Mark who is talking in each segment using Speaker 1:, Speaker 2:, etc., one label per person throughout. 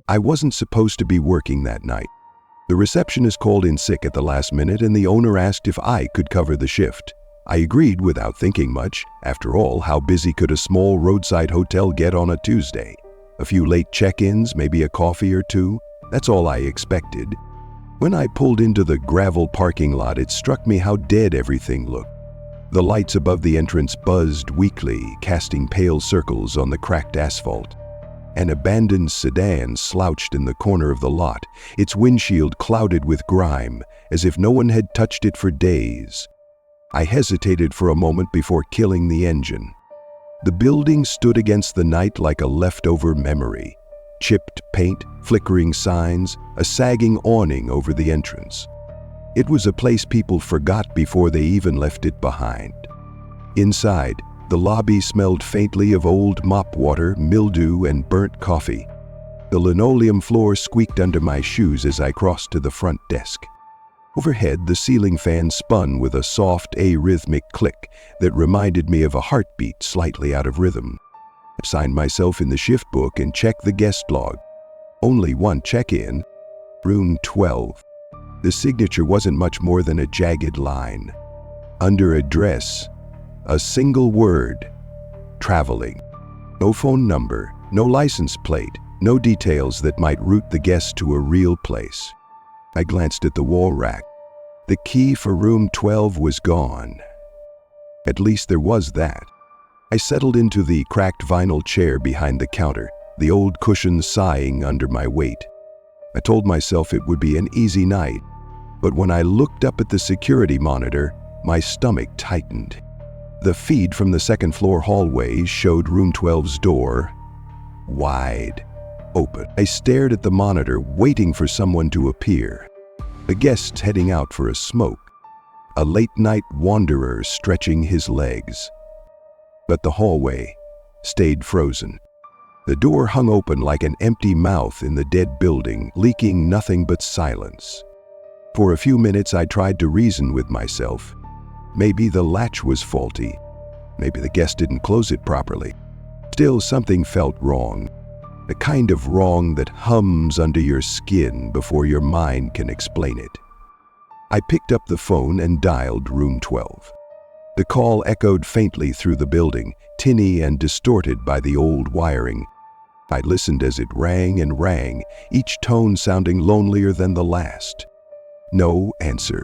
Speaker 1: I wasn't supposed to be working that night. The receptionist called in sick at the last minute and the owner asked if I could cover the shift. I agreed without thinking much. After all, how busy could a small roadside hotel get on a Tuesday? A few late check-ins, maybe a coffee or two. That's all I expected. When I pulled into the gravel parking lot, it struck me how dead everything looked. The lights above the entrance buzzed weakly, casting pale circles on the cracked asphalt. An abandoned sedan slouched in the corner of the lot, its windshield clouded with grime, as if no one had touched it for days. I hesitated for a moment before killing the engine. The building stood against the night like a leftover memory. Chipped paint, flickering signs, a sagging awning over the entrance. It was a place people forgot before they even left it behind. Inside, the lobby smelled faintly of old mop water, mildew, and burnt coffee. The linoleum floor squeaked under my shoes as I crossed to the front desk. Overhead, the ceiling fan spun with a soft, arrhythmic click that reminded me of a heartbeat slightly out of rhythm. I signed myself in the shift book and checked the guest log. Only one check-in, room 12. The signature wasn't much more than a jagged line. Under address, a single word, traveling. No phone number, no license plate, no details that might route the guest to a real place. I glanced at the wall rack. The key for room 12 was gone. At least there was that. I settled into the cracked vinyl chair behind the counter, the old cushions sighing under my weight. I told myself it would be an easy night, but when I looked up at the security monitor, my stomach tightened. The feed from the second-floor hallway showed room 12's door wide open. I stared at the monitor, waiting for someone to appear. A guest heading out for a smoke. A late-night wanderer stretching his legs. But the hallway stayed frozen. The door hung open like an empty mouth in the dead building, leaking nothing but silence. For a few minutes I tried to reason with myself. Maybe the latch was faulty. Maybe the guest didn't close it properly. Still, something felt wrong. The kind of wrong that hums under your skin before your mind can explain it. I picked up the phone and dialed room 12. The call echoed faintly through the building, tinny and distorted by the old wiring. I listened as it rang and rang, each tone sounding lonelier than the last. No answer.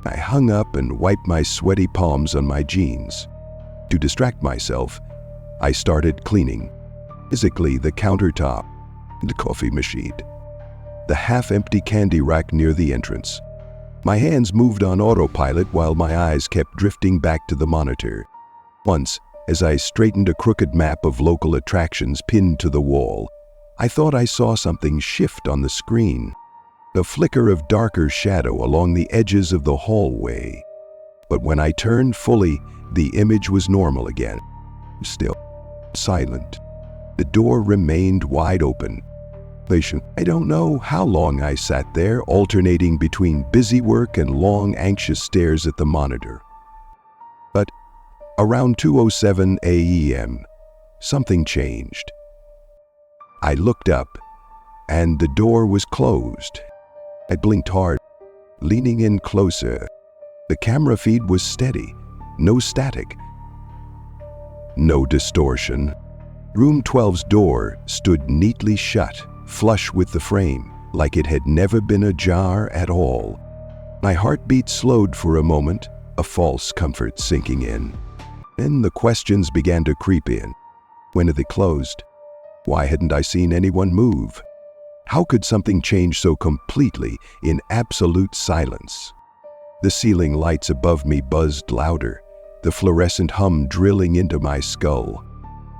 Speaker 1: I hung up and wiped my sweaty palms on my jeans. To distract myself, I started cleaning. Physically, the countertop, the coffee machine, the half-empty candy rack near the entrance. My hands moved on autopilot while my eyes kept drifting back to the monitor. Once, as I straightened a crooked map of local attractions pinned to the wall, I thought I saw something shift on the screen. A flicker of darker shadow along the edges of the hallway. But when I turned fully, the image was normal again. Still, silent. The door remained wide open. I don't know how long I sat there, alternating between busy work and long, anxious stares at the monitor. But around 2:07 a.m., something changed. I looked up, and the door was closed. I blinked hard, leaning in closer. The camera feed was steady, no static, no distortion. Room 12's door stood neatly shut, flush with the frame, like it had never been ajar at all. My heartbeat slowed for a moment, a false comfort sinking in. Then the questions began to creep in. When had they closed? Why hadn't I seen anyone move? How could something change so completely in absolute silence? The ceiling lights above me buzzed louder, the fluorescent hum drilling into my skull.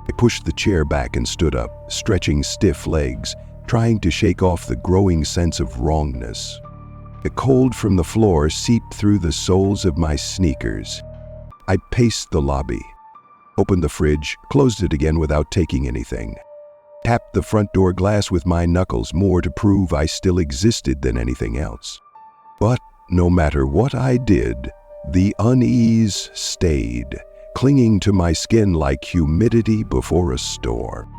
Speaker 1: I pushed the chair back and stood up, stretching stiff legs, trying to shake off the growing sense of wrongness. The cold from the floor seeped through the soles of my sneakers. I paced the lobby, opened the fridge, closed it again without taking anything. Tapped the front door glass with my knuckles, more to prove I still existed than anything else. But no matter what I did, the unease stayed, clinging to my skin like humidity before a storm.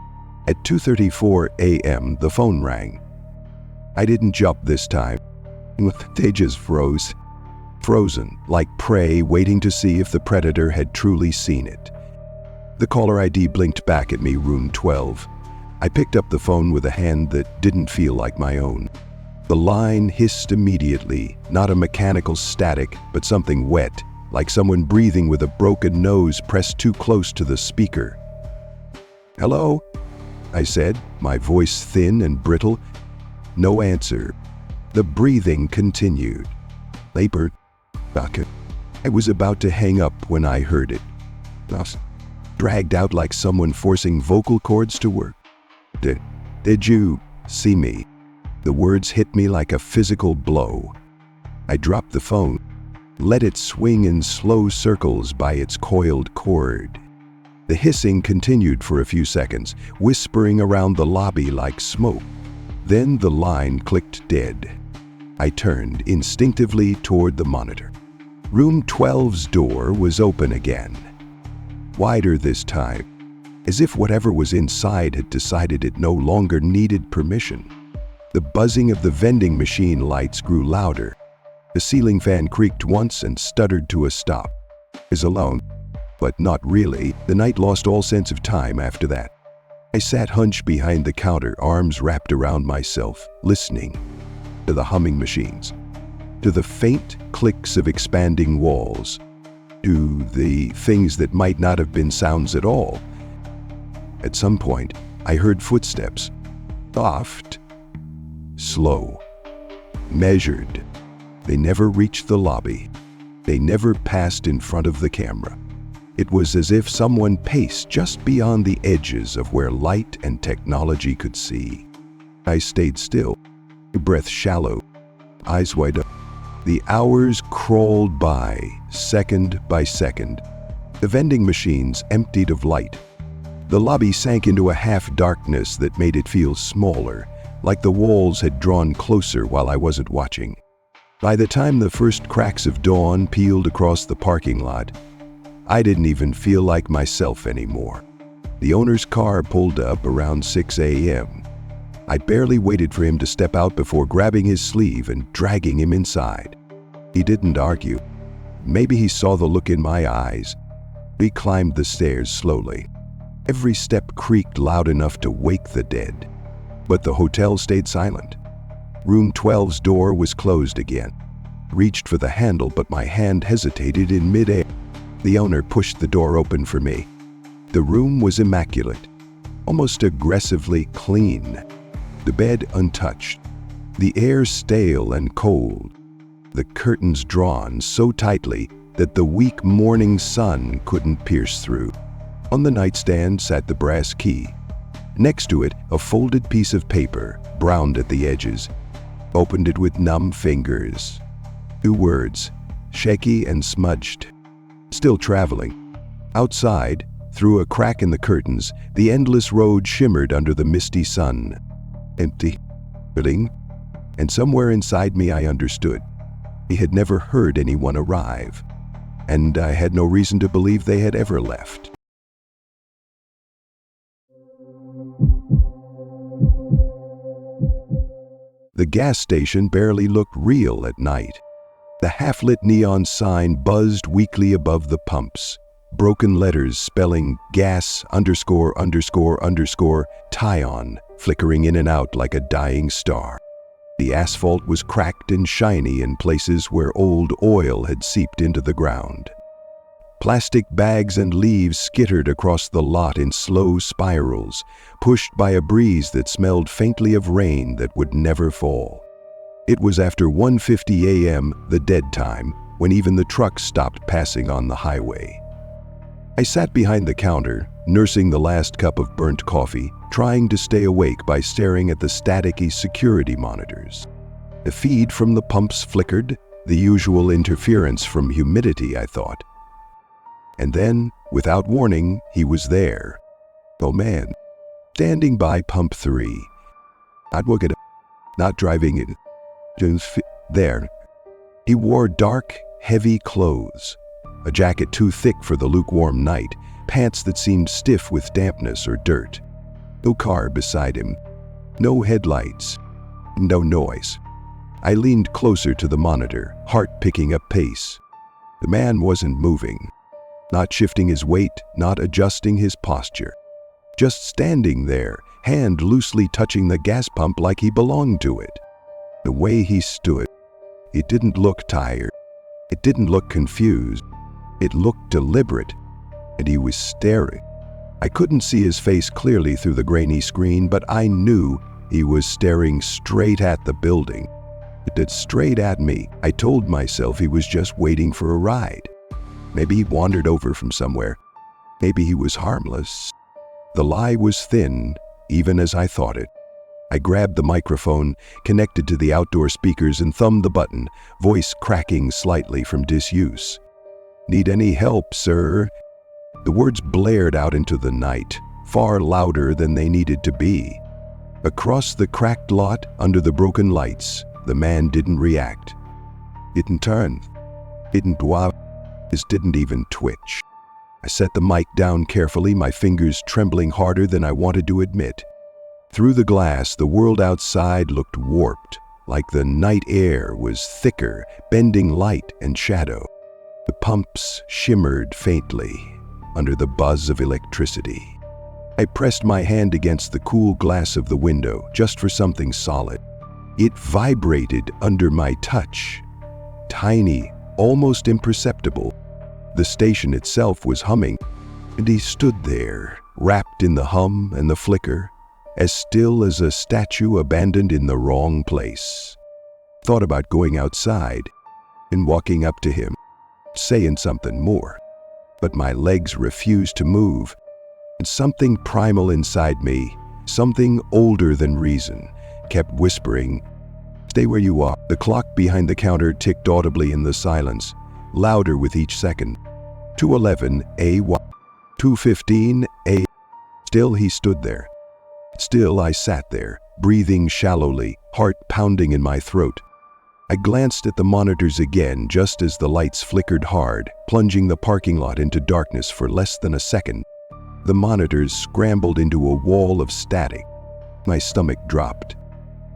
Speaker 1: At 2:34 a.m., the phone rang. I didn't jump this time. They just froze. Frozen, like prey waiting to see if the predator had truly seen it. The caller ID blinked back at me, room 12. I picked up the phone with a hand that didn't feel like my own. The line hissed immediately, not a mechanical static, but something wet, like someone breathing with a broken nose pressed too close to the speaker. "Hello?" I said, my voice thin and brittle. No answer. The breathing continued. Labor. I was about to hang up when I heard it. Dragged out like someone forcing vocal cords to work. Did you see me?" The words hit me like a physical blow. I dropped the phone, let it swing in slow circles by its coiled cord. The hissing continued for a few seconds, whispering around the lobby like smoke. Then the line clicked dead. I turned instinctively toward the monitor. Room 12's door was open again. Wider this time, as if whatever was inside had decided it no longer needed permission. The buzzing of the vending machine lights grew louder. The ceiling fan creaked once and stuttered to a stop. I was alone, but not really. The night lost all sense of time after that. I sat hunched behind the counter, arms wrapped around myself, listening to the humming machines, to the faint clicks of expanding walls, to the things that might not have been sounds at all. At some point, I heard footsteps. Soft, slow, measured. They never reached the lobby. They never passed in front of the camera. It was as if someone paced just beyond the edges of where light and technology could see. I stayed still, breath shallow, eyes wide open. The hours crawled by, second by second. The vending machines emptied of light. The lobby sank into a half-darkness that made it feel smaller, like the walls had drawn closer while I wasn't watching. By the time the first cracks of dawn peeled across the parking lot, I didn't even feel like myself anymore. The owner's car pulled up around 6 a.m. I barely waited for him to step out before grabbing his sleeve and dragging him inside. He didn't argue. Maybe he saw the look in my eyes. We climbed the stairs slowly. Every step creaked loud enough to wake the dead. But the hotel stayed silent. Room 12's door was closed again. Reached for the handle, but my hand hesitated in midair. The owner pushed the door open for me. The room was immaculate, almost aggressively clean. The bed untouched, the air stale and cold, the curtains drawn so tightly that the weak morning sun couldn't pierce through. On the nightstand sat the brass key. Next to it, a folded piece of paper, browned at the edges. Opened it with numb fingers. 2 words, shaky and smudged. Still traveling. Outside, through a crack in the curtains, the endless road shimmered under the misty sun. Empty, filling, and somewhere inside me I understood. I had never heard anyone arrive, and I had no reason to believe they had ever left. The gas station barely looked real at night. The half-lit neon sign buzzed weakly above the pumps, broken letters spelling gas ___ Tyon, flickering in and out like a dying star. The asphalt was cracked and shiny in places where old oil had seeped into the ground. Plastic bags and leaves skittered across the lot in slow spirals, pushed by a breeze that smelled faintly of rain that would never fall. It was after 1:50 a.m., the dead time, when even the trucks stopped passing on the highway. I sat behind the counter, nursing the last cup of burnt coffee, trying to stay awake by staring at the staticky security monitors. The feed from the pumps flickered, the usual interference from humidity, I thought. And then, without warning, he was there. Oh man, standing by pump 3. Not looking, not driving it. Just there. He wore dark, heavy clothes, a jacket too thick for the lukewarm night, pants that seemed stiff with dampness or dirt. No car beside him. No headlights. No noise. I leaned closer to the monitor, heart picking up pace. The man wasn't moving. Not shifting his weight, not adjusting his posture. Just standing there, hand loosely touching the gas pump like he belonged to it. The way he stood, it didn't look tired. It didn't look confused. It looked deliberate, and he was staring. I couldn't see his face clearly through the grainy screen, but I knew he was staring straight at the building. It did straight at me. I told myself he was just waiting for a ride. Maybe he wandered over from somewhere. Maybe he was harmless. The lie was thin, even as I thought it. I grabbed the microphone, connected to the outdoor speakers, and thumbed the button, voice cracking slightly from disuse. "Need any help, sir?" The words blared out into the night, far louder than they needed to be. Across the cracked lot, under the broken lights, the man didn't react. Didn't turn. Didn't wow. Just didn't even twitch. I set the mic down carefully, my fingers trembling harder than I wanted to admit. Through the glass, the world outside looked warped, like the night air was thicker, bending light and shadow. The pumps shimmered faintly under the buzz of electricity. I pressed my hand against the cool glass of the window, just for something solid. It vibrated under my touch. Tiny, almost imperceptible. The station itself was humming, and he stood there, wrapped in the hum and the flicker, as still as a statue abandoned in the wrong place. Thought about going outside and walking up to him, saying something more. But my legs refused to move, and something primal inside me, something older than reason, kept whispering, "Stay where you are." The clock behind the counter ticked audibly in the silence, louder with each second. 2:11 a.m. 2:15 a.m. Still he stood there. Still I sat there, breathing shallowly, heart pounding in my throat. I glanced at the monitors again just as the lights flickered hard, plunging the parking lot into darkness for less than a second. The monitors scrambled into a wall of static. My stomach dropped.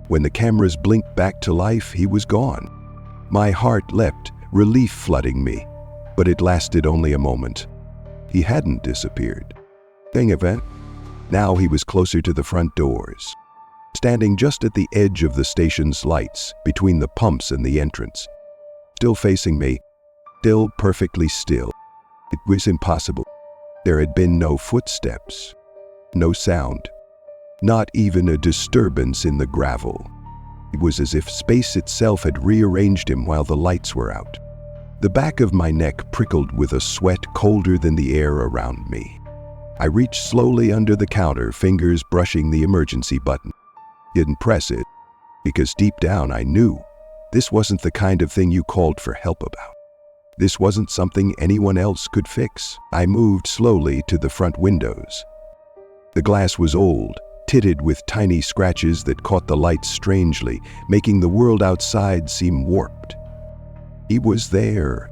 Speaker 1: When the cameras blinked back to life, he was gone. My heart leapt, relief flooding me, but it lasted only a moment. He hadn't disappeared. Thing event. Now he was closer to the front doors, standing just at the edge of the station's lights, between the pumps and the entrance. Still facing me, still perfectly still. It was impossible. There had been no footsteps, no sound, not even a disturbance in the gravel. It was as if space itself had rearranged him while the lights were out. The back of my neck prickled with a sweat colder than the air around me. I reached slowly under the counter, fingers brushing the emergency button. Didn't press it, because deep down I knew this wasn't the kind of thing you called for help about. This wasn't something anyone else could fix. I moved slowly to the front windows. The glass was old, pitted with tiny scratches that caught the light strangely, making the world outside seem warped. He was there,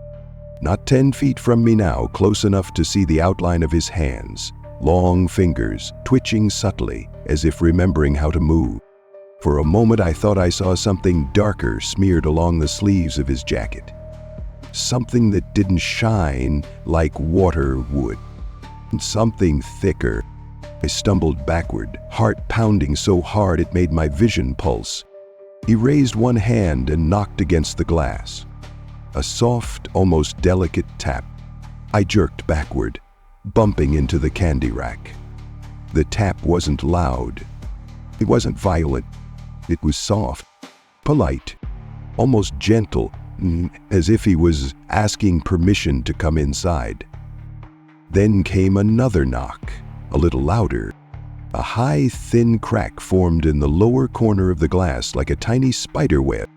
Speaker 1: not 10 feet from me now, close enough to see the outline of his hands, long fingers, twitching subtly, as if remembering how to move. For a moment I thought I saw something darker smeared along the sleeves of his jacket. Something that didn't shine like water would. Something thicker. I stumbled backward, heart pounding so hard it made my vision pulse. He raised one hand and knocked against the glass. A soft, almost delicate tap. I jerked backward, bumping into the candy rack. The tap wasn't loud. It wasn't violent. It was soft, polite, almost gentle, as if he was asking permission to come inside. Then came another knock, a little louder. A high, thin crack formed in the lower corner of the glass like a tiny spider web.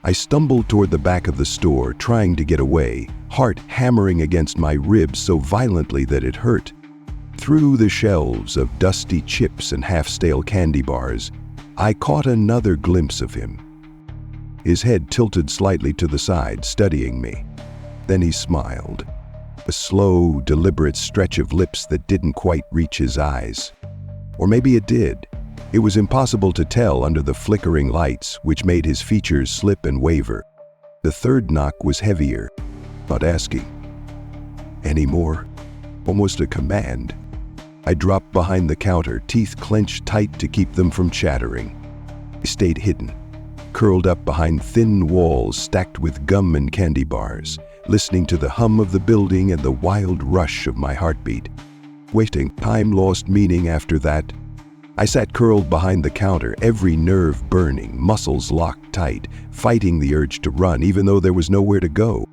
Speaker 1: I stumbled toward the back of the store, trying to get away, heart hammering against my ribs so violently that it hurt. Through the shelves of dusty chips and half-stale candy bars, I caught another glimpse of him. His head tilted slightly to the side, studying me. Then he smiled, a slow, deliberate stretch of lips that didn't quite reach his eyes. Or maybe it did. It was impossible to tell under the flickering lights, which made his features slip and waver. The third knock was heavier, not asking. Any more? Almost a command. I dropped behind the counter, teeth clenched tight to keep them from chattering. I stayed hidden, curled up behind thin walls stacked with gum and candy bars, listening to the hum of the building and the wild rush of my heartbeat. Waiting, time lost meaning after that. I sat curled behind the counter, every nerve burning, muscles locked tight, fighting the urge to run even though there was nowhere to go.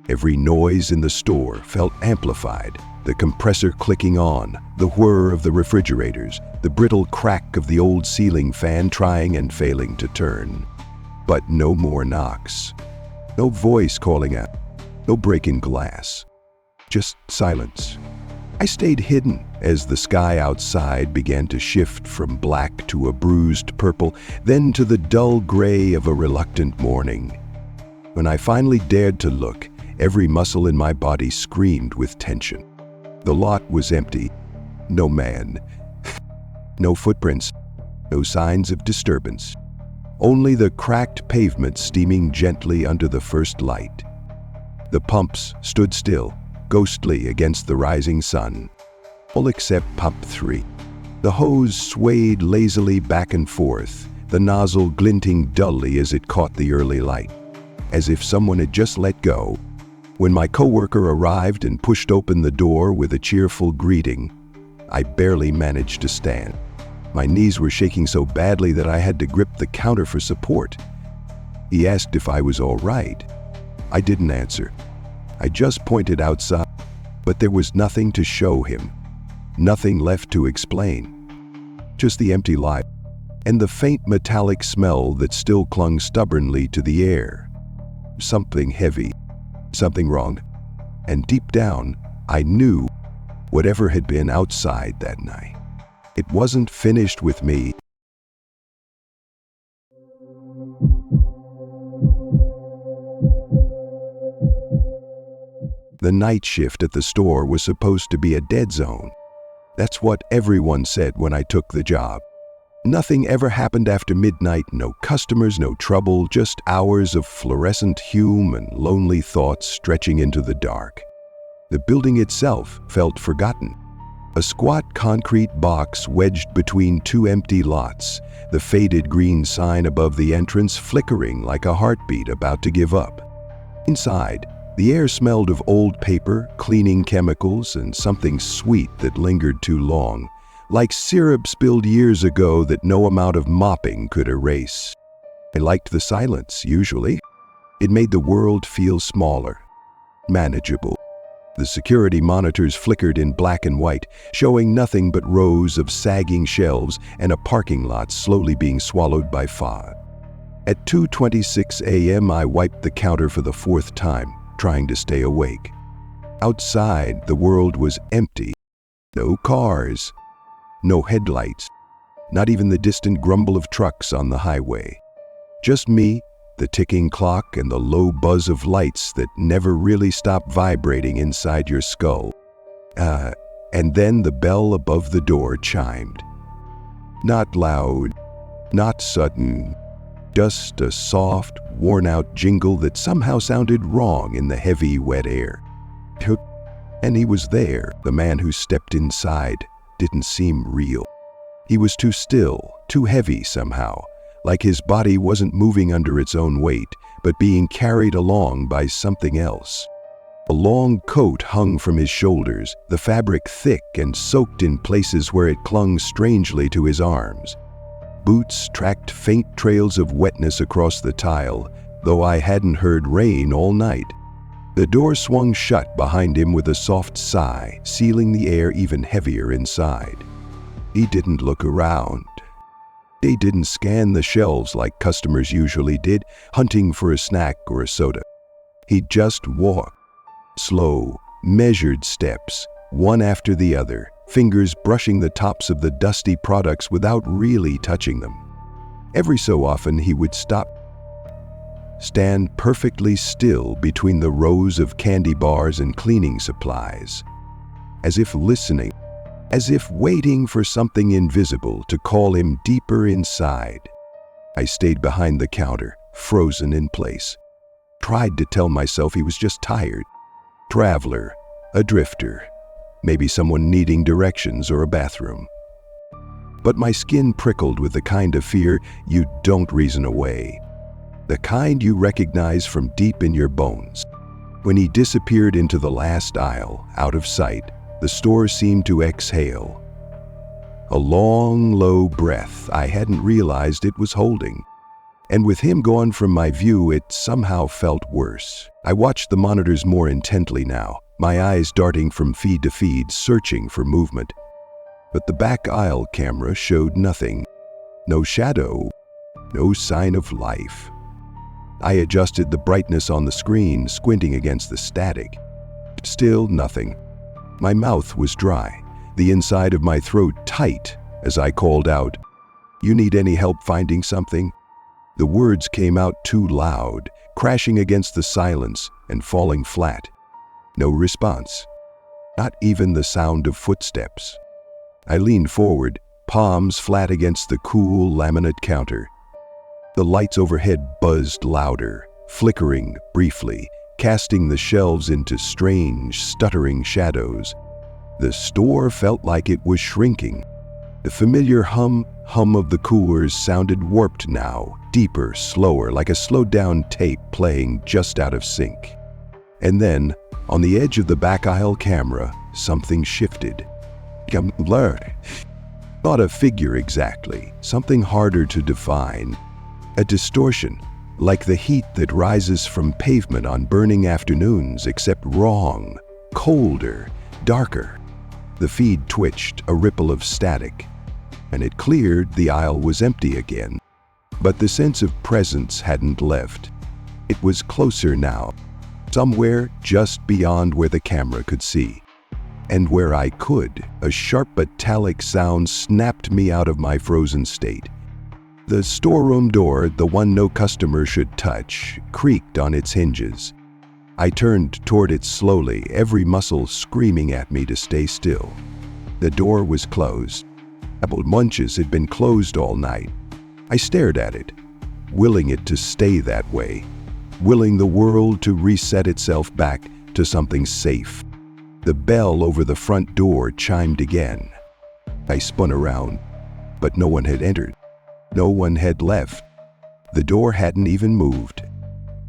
Speaker 1: Every noise in the store felt amplified, the compressor clicking on, the whir of the refrigerators, the brittle crack of the old ceiling fan trying and failing to turn. But no more knocks. No voice calling out. No breaking glass. Just silence. I stayed hidden as the sky outside began to shift from black to a bruised purple, then to the dull gray of a reluctant morning. When I finally dared to look, every muscle in my body screamed with tension. The lot was empty. No man. No footprints. No signs of disturbance. Only the cracked pavement steaming gently under the first light. The pumps stood still, ghostly against the rising sun. All except pump 3. The hose swayed lazily back and forth, the nozzle glinting dully as it caught the early light, as if someone had just let go. When my coworker arrived and pushed open the door with a cheerful greeting, I barely managed to stand. My knees were shaking so badly that I had to grip the counter for support. He asked if I was all right. I didn't answer. I just pointed outside, but there was nothing to show him. Nothing left to explain. Just the empty light and the faint metallic smell that still clung stubbornly to the air. Something heavy, something wrong, and deep down, I knew whatever had been outside that night. It wasn't finished with me. The night shift at the store was supposed to be a dead zone. That's what everyone said when I took the job. Nothing ever happened after midnight, no customers, no trouble, just hours of fluorescent fume and lonely thoughts stretching into the dark. The building itself felt forgotten. A squat concrete box wedged between two empty lots, the faded green sign above the entrance flickering like a heartbeat about to give up. Inside, the air smelled of old paper, cleaning chemicals, and something sweet that lingered too long, like syrup spilled years ago that no amount of mopping could erase. I liked the silence, usually. It made the world feel smaller, manageable. The security monitors flickered in black and white, showing nothing but rows of sagging shelves and a parking lot slowly being swallowed by fog. At 2:26 a.m., I wiped the counter for the fourth time, trying to stay awake. Outside, the world was empty. No cars, no headlights, not even the distant grumble of trucks on the highway. Just me, the ticking clock, and the low buzz of lights that never really stop vibrating inside your skull. And then the bell above the door chimed. Not loud, not sudden, just a soft, worn-out jingle that somehow sounded wrong in the heavy, wet air. And he was there. The man who stepped inside didn't seem real. He was too still, too heavy somehow, like his body wasn't moving under its own weight, but being carried along by something else. A long coat hung from his shoulders, the fabric thick and soaked in places where it clung strangely to his arms. Boots tracked faint trails of wetness across the tile, though I hadn't heard rain all night. The door swung shut behind him with a soft sigh, sealing the air even heavier inside. He didn't look around. They didn't scan the shelves like customers usually did, hunting for a snack or a soda. He just walked. Slow, measured steps, one after the other, fingers brushing the tops of the dusty products without really touching them. Every so often he would stop, stand perfectly still between the rows of candy bars and cleaning supplies, as if listening, as if waiting for something invisible to call him deeper inside. I stayed behind the counter, frozen in place. Tried to tell myself he was just tired. Traveler, a drifter, maybe someone needing directions or a bathroom. But my skin prickled with the kind of fear you don't reason away. The kind you recognize from deep in your bones. When he disappeared into the last aisle, out of sight, the store seemed to exhale. A long, low breath I hadn't realized it was holding. And with him gone from my view, it somehow felt worse. I watched the monitors more intently now, my eyes darting from feed to feed, searching for movement. But the back aisle camera showed nothing. No shadow, no sign of life. I adjusted the brightness on the screen, squinting against the static. Still nothing. My mouth was dry, the inside of my throat tight as I called out, "You need any help finding something?" The words came out too loud, crashing against the silence and falling flat. No response. Not even the sound of footsteps. I leaned forward, palms flat against the cool laminate counter. The lights overhead buzzed louder, flickering briefly, casting the shelves into strange, stuttering shadows. The store felt like it was shrinking. The familiar hum of the coolers sounded warped now, deeper, slower, like a slowed-down tape playing just out of sync. And then, on the edge of the back aisle camera, something shifted. Blurred. Not a figure exactly, something harder to define. A distortion, like the heat that rises from pavement on burning afternoons, except wrong, colder, darker. The feed twitched, a ripple of static. And it cleared, the aisle was empty again. But the sense of presence hadn't left. It was closer now, somewhere just beyond where the camera could see. And where I could, a sharp metallic sound snapped me out of my frozen state. The storeroom door, the one no customer should touch, creaked on its hinges. I turned toward it slowly, every muscle screaming at me to stay still. The door was closed. Apple Munches had been closed all night. I stared at it, willing it to stay that way, willing the world to reset itself back to something safe. The bell over the front door chimed again. I spun around, but no one had entered. No one had left. The door hadn't even moved.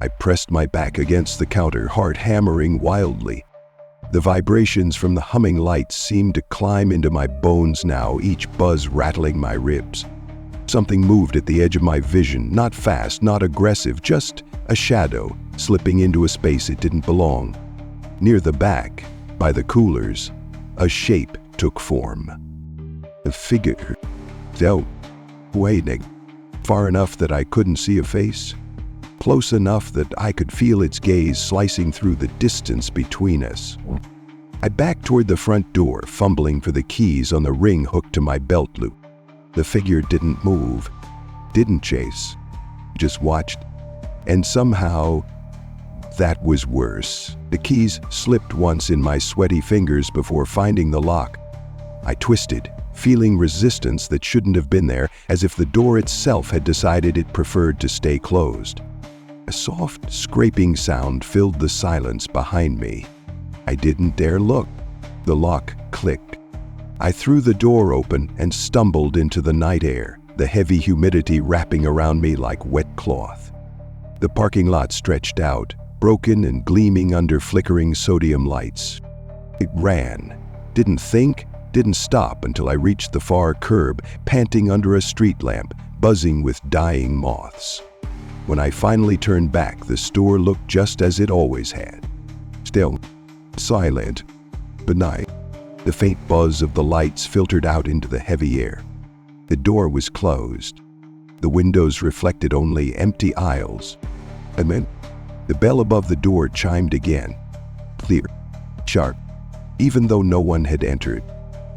Speaker 1: I pressed my back against the counter, heart hammering wildly. The vibrations from the humming lights seemed to climb into my bones now, each buzz rattling my ribs. Something moved at the edge of my vision, not fast, not aggressive, just a shadow slipping into a space it didn't belong. Near the back, by the coolers, a shape took form. A figure, waiting, far enough that I couldn't see a face, close enough that I could feel its gaze slicing through the distance between us. I backed toward the front door, fumbling for the keys on the ring hooked to my belt loop. The figure didn't move, didn't chase, just watched. And somehow, that was worse. The keys slipped once in my sweaty fingers before finding the lock. I twisted, feeling resistance that shouldn't have been there, as if the door itself had decided it preferred to stay closed. A soft, scraping sound filled the silence behind me. I didn't dare look. The lock clicked. I threw the door open and stumbled into the night air, the heavy humidity wrapping around me like wet cloth. The parking lot stretched out, broken and gleaming under flickering sodium lights. It ran, didn't think, didn't stop until I reached the far curb, panting under a street lamp, buzzing with dying moths. When I finally turned back, the store looked just as it always had. Still, silent, benign. The faint buzz of the lights filtered out into the heavy air. The door was closed. The windows reflected only empty aisles. And then, the bell above the door chimed again. Clear, sharp, even though no one had entered,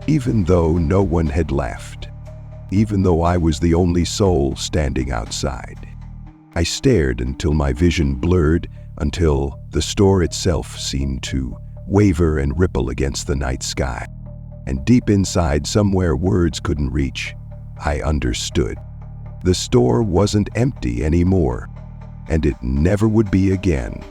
Speaker 1: even though no one had left, even though I was the only soul standing outside. I stared until my vision blurred, until the store itself seemed to waver and ripple against the night sky. and deep inside, somewhere words couldn't reach, I understood. The store wasn't empty anymore, and it never would be again.